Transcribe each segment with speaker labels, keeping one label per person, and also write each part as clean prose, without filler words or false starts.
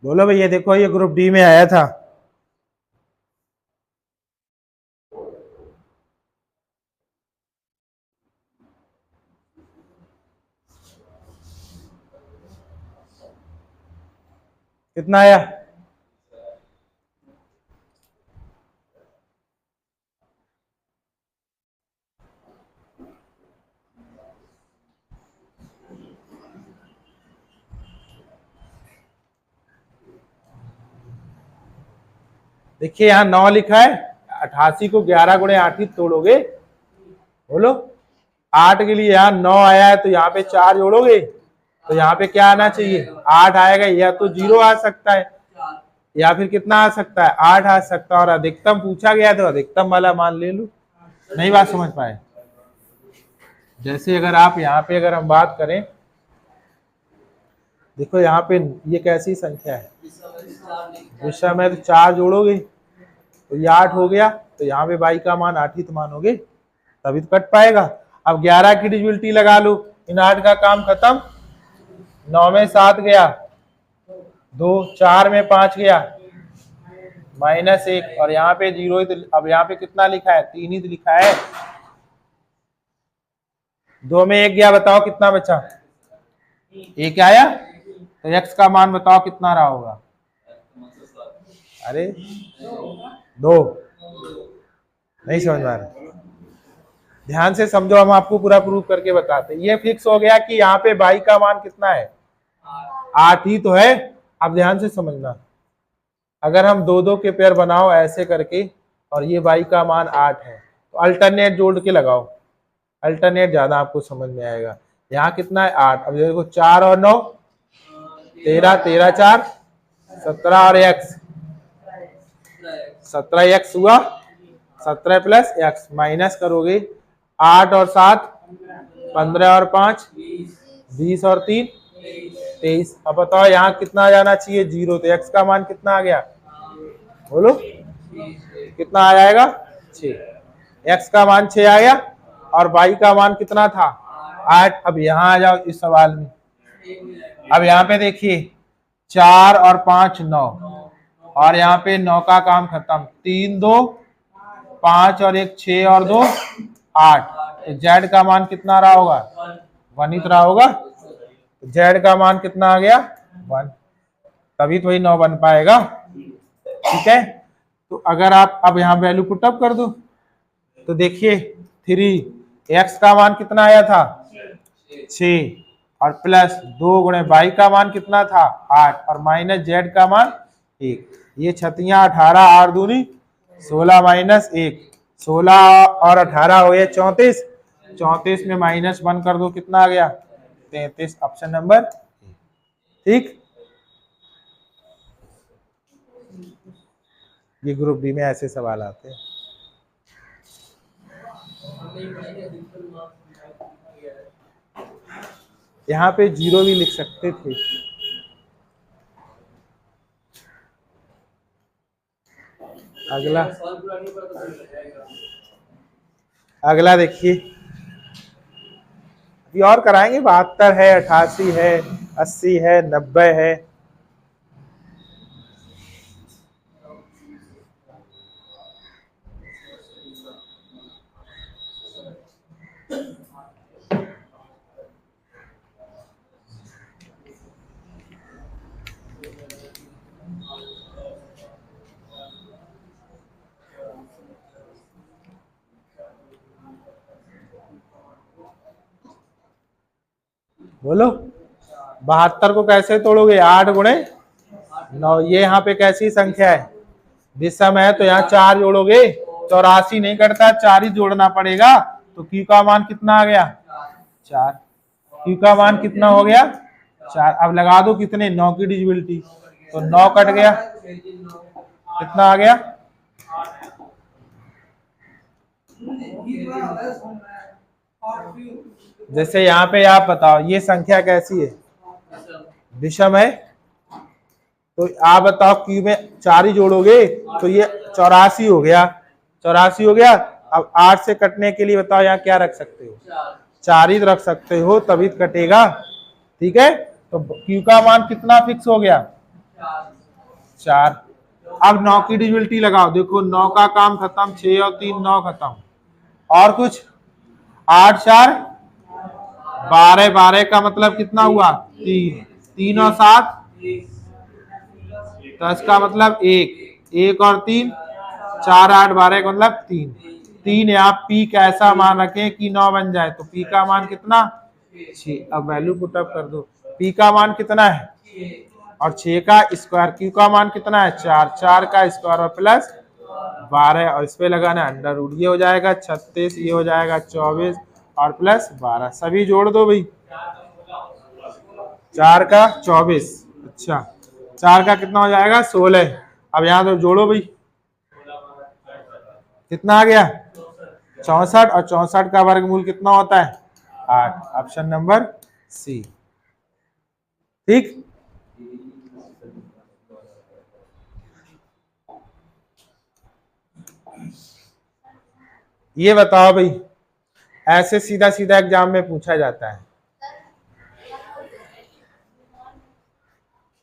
Speaker 1: बोलो भैया, देखो ये ग्रुप डी में आया था। कितना आया? देखिए यहाँ 9 लिखा है, 88 को 11 गुणे 8 ही तोड़ोगे। बोलो 8 के लिए यहाँ 9 आया है, तो यहाँ पे 4 जोड़ोगे तो यहाँ पे क्या आना चाहिए? 8 आएगा। या तो 0 आ सकता है या फिर कितना आ सकता है? 8 आ सकता है। और अधिकतम पूछा गया तो अधिकतम वाला मान ले लो। नहीं बात समझ पाए? जैसे अगर आप यहाँ पे अगर हम बात करें, देखो यहाँ पे ये कैसी संख्या है, विषम है, तो 4 जोड़ोगे तो ये 8 हो गया, तो यहाँ पे y का मान 8 ही तो मानोगे, तभी तो कट पाएगा। अब 11 की डिविजिबिलिटी लगा लो, इन 8 का काम खत्म। 9 में 7 गया, 2, 4 में 5 गया, -1, और यहाँ पे 0 ही तो। अब यहाँ पे कितना लिखा है? 3 ही तो लिखा है। 2 में 1 गया, बताओ कितना बचा? 1 आया। तो x का मान बताओ कितना रहा होगा? अरे 2। नहीं समझ में आ रहा? ध्यान से समझो, हम आपको पूरा प्रूफ करके बताते हैं। ये फिक्स हो गया कि यहाँ पे y का मान कितना है? 8 ही तो है। अब ध्यान से समझना, अगर हम 2-2 के पेयर बनाओ ऐसे करके और ये y का मान 8 है, तो अल्टरनेट जोड़ के लगाओ, अल्टरनेट ज्यादा आपको समझ में आएगा। यहाँ कितना है? 8। अब देखो 4 और 9 13, 13 4 17 और x 17x हुआ। 17 प्लस x माइनस करोगे, 8 और 7 15 और 5 20 और 3 23। अब बताओ यहाँ कितना जाना चाहिए? 0। तो x का मान कितना आ गया? बोलो कितना आ जाएगा? 6। x का मान 6 आ गया और y का मान कितना था? 8। अब यहाँ आ जाओ इस सवाल में। अब यहाँ पे देखिए 4 और 5 9, और यहाँ पे 9 का काम खत्म। 3 2 5 और 1 6 और 2 8। तो z का मान कितना रहा होगा? 1 ही रहा होगा। z का मान कितना आ गया? 1। तभी तो वही 9 बन पाएगा। ठीक है, तो अगर आप अब यहाँ वैल्यू पुट अप कर दो तो देखिए 3, x का मान कितना आया था? 6, और प्लस 2 गुणे y का मान कितना था? 8, और माइनस z का मान 1। ये छतियां 18, 8 दूनी 16 माइनस 1, 16 और 18 हो गया 34। 34 में -1 कर दो, कितना आ गया? 33। Option number. ठीक, ये ग्रुप डी में ऐसे सवाल आते हैं। यहाँ पे 0 भी लिख सकते थे। अगला अगला देखिए, अभी और कराएंगे। 72 है, 88 है, 80 है, 90 है। बोलो 72 को कैसे तोड़ोगे? 8 गुणे 9। ये यहाँ पे कैसी संख्या है? विषम है, तो यहाँ 4 जोड़ोगे। 84 नहीं करता, 4 ही जोड़ना पड़ेगा। तो q का मान कितना आ गया? 4। q का मान कितना हो गया? 4। अब लगा दो कितने? 9 की डिविजिबिलिटी, तो 9 कट गया, कितना आ गया? जैसे यहाँ पे आप बताओ ये संख्या कैसी है? विषम है, तो आप बताओ q में 4 ही जोड़ोगे तो ये 84 हो गया। 84 हो गया। अब 8 से कटने के लिए बताओ यहाँ क्या रख सकते हो? 4 ही रख सकते हो, तभी कटेगा। ठीक है, तो q का मान कितना फिक्स हो गया? 4। अब 9 की डिविजिबिलिटी लगाओ, देखो 9 का काम खत्म, 6 और 3 9 खत्म, और कुछ 8 4 12, 12 का मतलब कितना हुआ 3, 3 और 7 10 का मतलब 1, 1 और 3 4 8 12 का मतलब 3, 3 यहाँ पी का ऐसा मान रखें कि 9 बन जाए, तो पी का मान कितना 6। अब वैल्यू पुटअप कर दो, पी का मान कितना है और 6 का स्क्वायर, क्यू का मान कितना है 4, 4 का स्क्वायर और प्लस 12 और इस पे लगाना अंडर रूट, ये हो जाएगा 36, ये हो जाएगा 24 और प्लस 12, सभी जोड़ दो भाई। 4 का 24, अच्छा 4 का कितना हो जाएगा 16। अब यहाँ तो जोड़ो भाई, कितना आ गया 64, और 64 का वर्गमूल कितना होता है 8, ऑप्शन नंबर सी। ठीक, ये बताओ भाई, ऐसे सीधा सीधा एग्जाम में पूछा जाता है,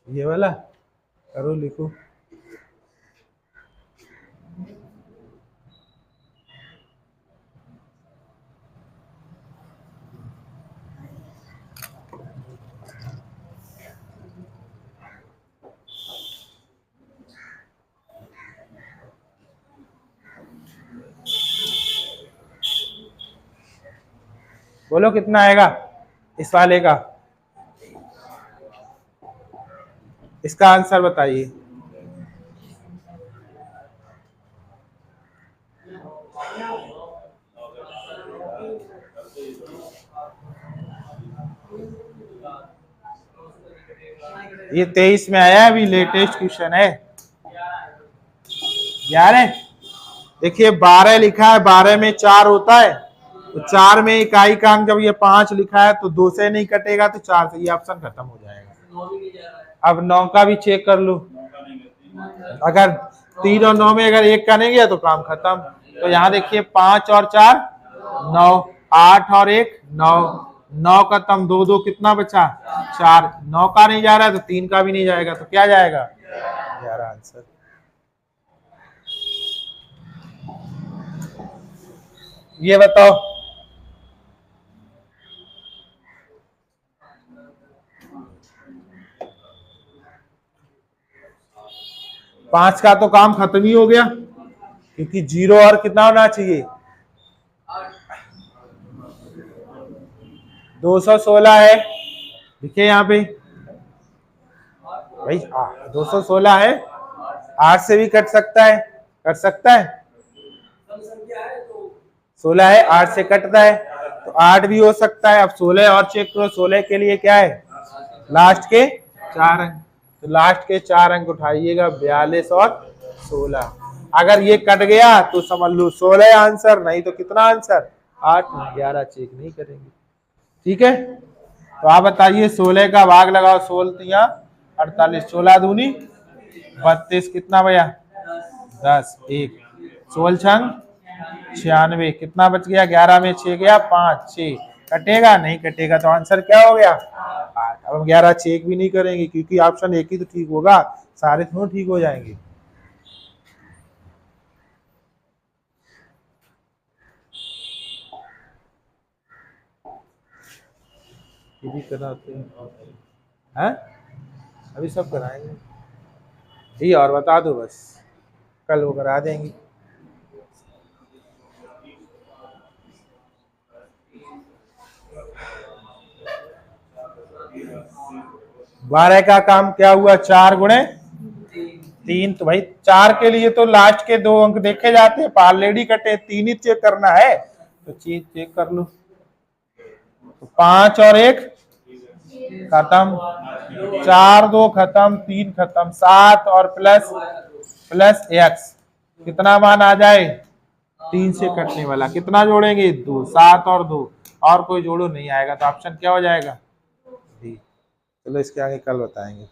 Speaker 1: ये वाला करो लिखो। बोलो कितना आएगा इस वाले का, इसका आंसर बताइए। ये 23 में आया है, अभी लेटेस्ट क्वेश्चन है। 11, देखिए 12 लिखा है, 12 में 4 होता है, तो 4 में इकाई का अंक जब ये 5 लिखा है तो 2 से नहीं कटेगा, तो 4 से, ये ऑप्शन खत्म हो जाएगा। अब 9 का भी चेक कर लो, अगर 3 और 9 में अगर 1 का नहीं गया तो काम खत्म। तो यहाँ देखिए 5 और 4 9, 8 और 1 9, 9 खत्म, 2 2 कितना बचा 4, 9 का नहीं जा रहा है तो 3 का भी नहीं जाएगा, तो क्या जाएगा 11 आंसर। ये बताओ, पांच का तो काम खत्म ही हो गया, क्योंकि 0 और कितना होना चाहिए 216 है, देखिए यहाँ पे भाई 216 है, 8 से भी कट सकता है, कर सकता है, 16 है 8 से कटता है, तो 8 भी हो सकता है। अब 16 और चेक करो, 16 के लिए क्या है लास्ट के 4 अंक, तो लास्ट के 4 अंक उठाइएगा 42 और 16। अगर ये कट गया तो समझ लो 16 आंसर, नहीं तो कितना आंसर 8, 11 चेक नहीं करेंगे। ठीक है, तो आप बताइए 16 का भाग लगाओ, 16 48, 16 दूनी 32, कितना भैया 10, 1 16 छंग 96, कितना बच गया 11 में 6 गया 5, 6 कटेगा नहीं कटेगा, तो आंसर क्या हो गया 8। अब हम 11 चेक भी नहीं करेंगे, क्योंकि ऑप्शन एक ही तो ठीक होगा, सारे थोड़ा ठीक हो जाएंगे। ये भी कराते हैं, अभी सब कराएंगे, ये और बता दो बस, कल वो करा देंगे। बारह का काम क्या हुआ 4 गुणे 3, तो भाई 4 के लिए तो लास्ट के 2 अंक देखे जाते हैं, ऑलरेडी कटे, 3 ही चेक करना है, तो चीज चेक कर लो। तो 5 और 1 खत्म, 4 2 खत्म, 3 खत्म, 7 और प्लस x, कितना मान आ जाए 3 से कटने वाला, कितना जोड़ेंगे 2, 7 और 2, और कोई जोड़ो नहीं आएगा, तो ऑप्शन क्या हो जाएगा डी। चलो इसके आगे कल बताएंगे।